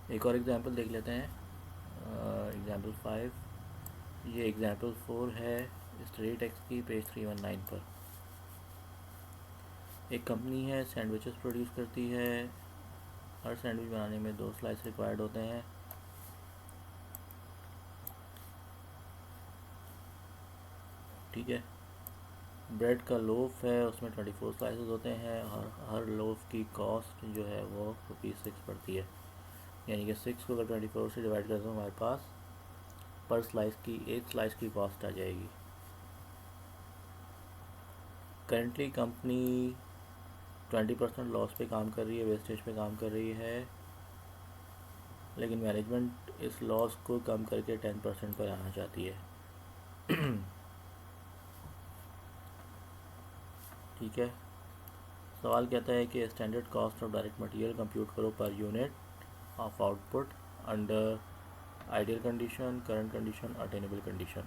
एक और एग्जांपल देख लेते हैं, एग्जांपल 5। ये एग्जांपल 4 है स्टडी टेक्स्ट की, पेज 319 पर। एक कंपनी है, सैंडविचेस प्रोड्यूस करती है। हर सैंडविच बनाने में 2 स्लाइस रिक्वायर्ड होते हैं। ठीक है। ब्रेड का लोफ है, उसमें 24 स्लाइसेस होते हैं और हर लोफ की कॉस्ट जो है वो ₹6 पड़ती है। यानी कि 6 को अगर 24 से डिवाइड करते हैं हमारे पास पर स्लाइस की, एक स्लाइस की कॉस्ट आ जाएगी। करेंटली कंपनी 20% लॉस पे काम कर रही है, वेस्टेज पे काम कर रही है, लेकिन मैनेजमेंट इस लॉस को कम करके 10% पर आना चाहती है। ठीक है। सवाल कहता है कि standard cost of direct material compute करो per unit of output under ideal condition, current condition, attainable condition.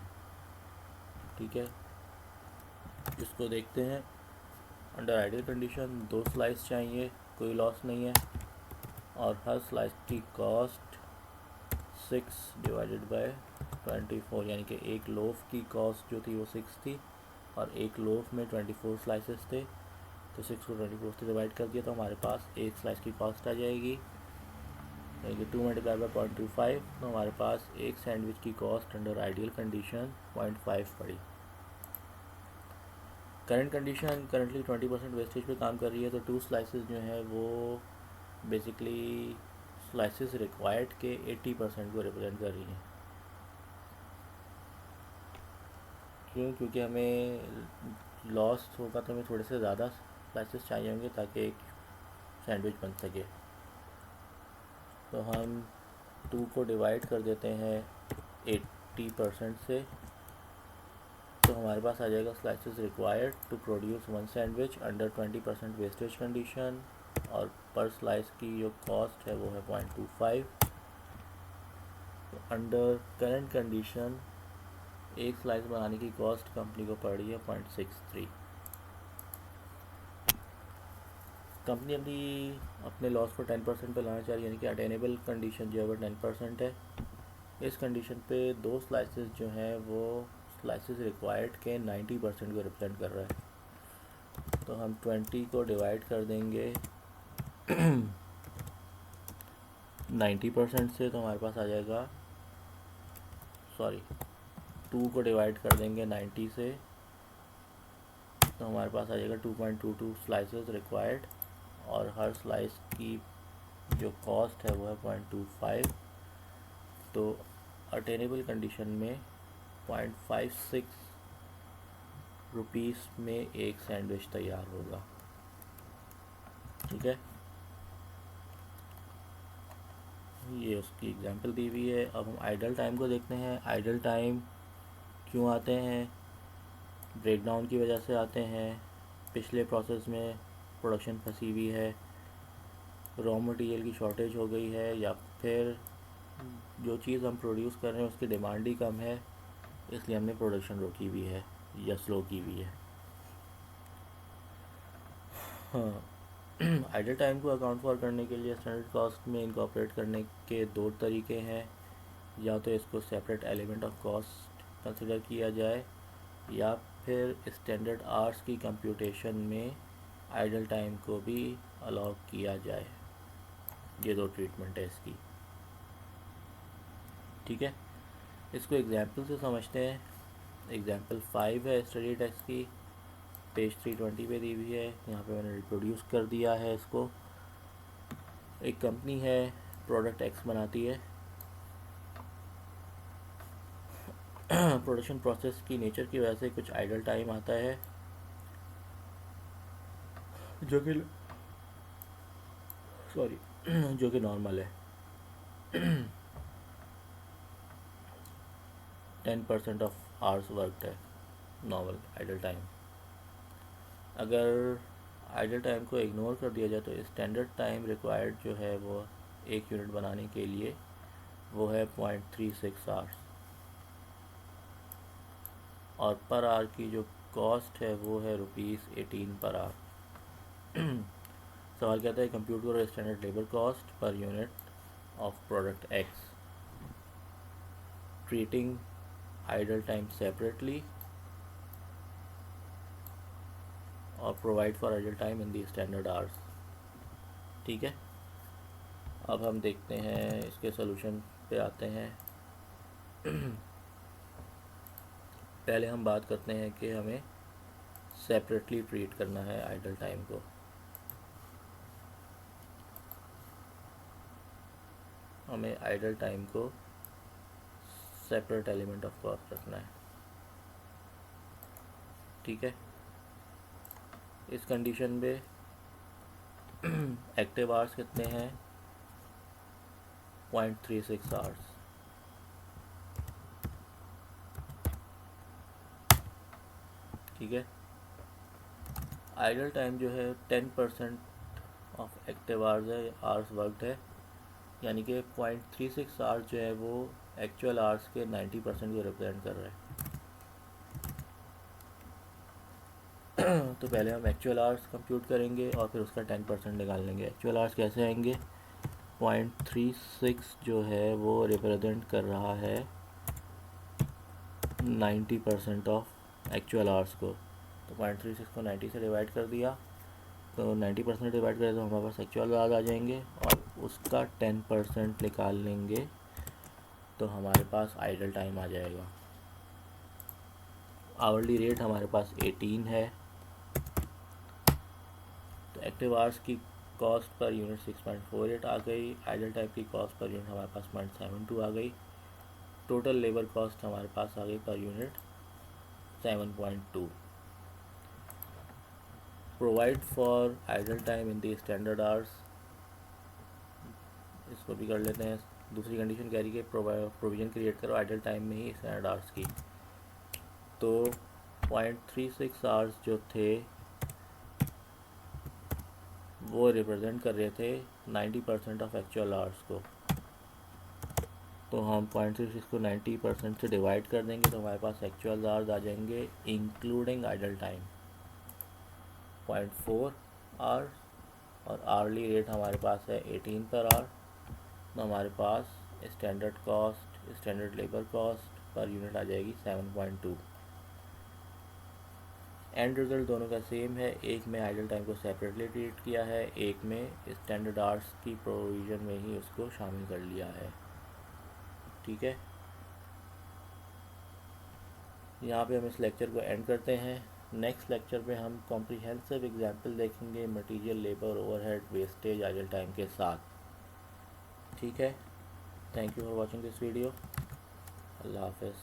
ठीक है, इसको देखते हैं। अंडर आइडियल कंडीशन 2 स्लाइस चाहिए, कोई लॉस नहीं है, और हर स्लाइस की कॉस्ट 6 डिवाइडेड बाय 24, यानी कि एक लोफ की कॉस्ट जो थी वो 6 थी और एक लोफ में 24 स्लाइसेस थे, तो 6 को 24 से डिवाइड कर दिया तो हमारे पास एक स्लाइस की कॉस्ट आ जाएगी, यानी कि 2 मल्टीप्लाई बाय 0.25, तो हमारे पास एक सैंडविच की कॉस्ट अंडर आइडियल कंडीशन 0.5 पड़ी। करंट कंडीशन, करंटली 20% वेस्टेज पे काम कर रही है, तो 2 स्लाइसेस जो हैं वो बेसिकली स्लाइसेस रिक्वायर्ड के 80% को रिप्रेजेंट कर रही हैं। क्यों? क्योंकि हमें लॉस होगा तो हमें थोड़े से ज़्यादा स्लाइसेस चाहिए होंगे ताकि एक सैंडविच बन सके। तो हम 2 को डिवाइड कर देते हैं 80% से, तो हमारे पास आ जाएगा slices required to produce 1 sandwich under 20% wastage condition, और पर स्लाइस की जो कॉस्ट है वो है 0.25। तो अंडर करंट कंडीशन एक स्लाइस बनाने की कॉस्ट कंपनी को पड़ रही है 0.63। कंपनी अपने लॉस को 10% पे लाना चाह रही है, यानी कि अटेनेबल कंडीशन जो है वो 10% है। इस कंडीशन पे 2 स्लाइसेस जो हैं वो स्लाइसेस रिक्वायर्ड के 90% को रिप्रेजेंट कर रहा है। तो हम 20 को डिवाइड कर देंगे 90% से, तो हमारे पास आ जाएगा, सॉरी 2 को डिवाइड कर देंगे 90 से, तो हमारे पास आ जाएगा 2.22 स्लाइसेस रिक्वायर्ड, और हर स्लाइस की जो कॉस्ट है वो है 0.25। तो अटेनेबल कंडीशन में 0.56 रुपीस में एक सैंडविच तैयार होगा। ठीक है, ये उसकी एग्जांपल दी हुई है। अब हम आइडल टाइम को देखते हैं। आइडल टाइम क्यों आते हैं? ब्रेकडाउन की वजह से आते हैं, पिछले प्रोसेस में प्रोडक्शन फंसी हुई है, रॉ मटेरियल की शॉर्टेज हो गई है, या फिर जो चीज़ हम प्रोड्यूस कर रहे हैं उसकी डिमांड ही कम है, इसलिए हमने प्रोडक्शन रोकी हुई है या स्लो की हुई है। हाँ, आइडल टाइम को अकाउंट फॉर करने के लिए स्टैंडर्ड कॉस्ट में इनकॉर्पोरेट करने के 2 तरीके हैं। या तो इसको separate element of cost consider किया जाए, या फिर स्टैंडर्ड आवर्स की कंप्यूटेशन में आइडल टाइम को भी अलाउ किया जाए। ये 2 ट्रीटमेंट है इसकी। ठीक है, इसको एग्जाम्पल से समझते हैं। एग्जाम्पल 5 है स्टडी टेक्स्ट की, पेज 320 पे दी हुई है। यहाँ पे मैंने रिप्रोड्यूस कर दिया है इसको। एक कंपनी है, प्रोडक्ट एक्स बनाती है। प्रोडक्शन प्रोसेस की नेचर की वजह से कुछ आइडल टाइम आता है जो कि जो कि नॉर्मल है। 10% ऑफ आवर्स वर्कड है नॉर्मल आइडल टाइम। अगर आइडल टाइम को इग्नोर कर दिया जाए तो स्टैंडर्ड टाइम रिक्वायर्ड जो है वो एक यूनिट बनाने के लिए वो है 0.36 आवर्स, और पर आवर की जो कॉस्ट है वो है ₹18 पर आवर। सवाल कहता है कंप्यूट करो standard labour cost per unit of product X, treating idle time separately और provide for idle time in the standard hours। ठीक है, अब हम देखते हैं इसके सोल्यूशन पे आते हैं। पहले हम बात करते हैं कि हमें सेपरेटली ट्रीट करना है आइडल टाइम को। हमें आइडल टाइम को सेपरेट एलिमेंट ऑफ कॉस्ट रखना है। ठीक है, इस कंडीशन में एक्टिव आवर्स कितने हैं? 0.36 आवर्स। ठीक है, आइडल टाइम जो है 10% ऑफ एक्टिव आवर्स है, आवर्स वर्कड है, यानी कि 0.36 आवर्स जो है वो एक्चुअल आवर्स के 90% को रिप्रेजेंट कर रहा है। तो पहले हम एक्चुअल आवर्स कंप्यूट करेंगे और फिर उसका 10% निकाल लेंगे। एक्चुअल आवर्स कैसे आएंगे? 0.36 जो है वो रिप्रेजेंट कर रहा है 90% ऑफ एक्चुअल आवर्स को। तो 0.36 को 90 से डिवाइड कर दिया, तो 90% डिवाइड करें तो हमारे पास एक्चुअल आवर्स आ जाएंगे और उसका 10% निकाल लेंगे तो हमारे पास आइडल टाइम आ जाएगा। आवरली रेट हमारे पास 18 है, तो एक्टिव आवर्स की कॉस्ट पर यूनिट 6.48 आ गई, आइडल टाइम की कॉस्ट पर यूनिट हमारे पास 0.72 आ गई, टोटल लेबर कॉस्ट हमारे पास आ गई per unit 7.2। Provide for idle time in the standard hours, इसको भी कर लेते हैं। दूसरी कंडीशन कह रही है प्रोविज़न क्रिएट करो आइडल टाइम में ही स्टैंडर्ड आवर्स की। तो 0.36 आवर्स जो थे वो रिप्रेजेंट कर रहे थे 90% ऑफ एक्चुअल आवर्स को। तो हम 0.36 को 90% से डिवाइड कर देंगे तो हमारे पास एक्चुअल आवर्स आ जाएंगे इंक्लूडिंग आइडल टाइम 0.4 आवर्स, और आवर्ली रेट हमारे पास है 18 पर आवर। तो हमारे पास standard cost, standard labour cost per unit आ जाएगी 7.2। एंड रिजल्ट दोनों का सेम है, एक में आइडल टाइम को सेपरेटली ट्रीट किया है, एक में स्टैंडर्ड आवर्स की प्रोविज़न में ही उसको शामिल कर लिया है। ठीक है, यहाँ पे हम इस लेक्चर को एंड करते हैं। नेक्स्ट लेक्चर पे हम कॉम्प्रिहेंसिव एग्जाम्पल देखेंगे material, labour, overhead, wastage idle time के साथ। ठीक है, thank you for watching this video. अल्लाह हाफ़िज़।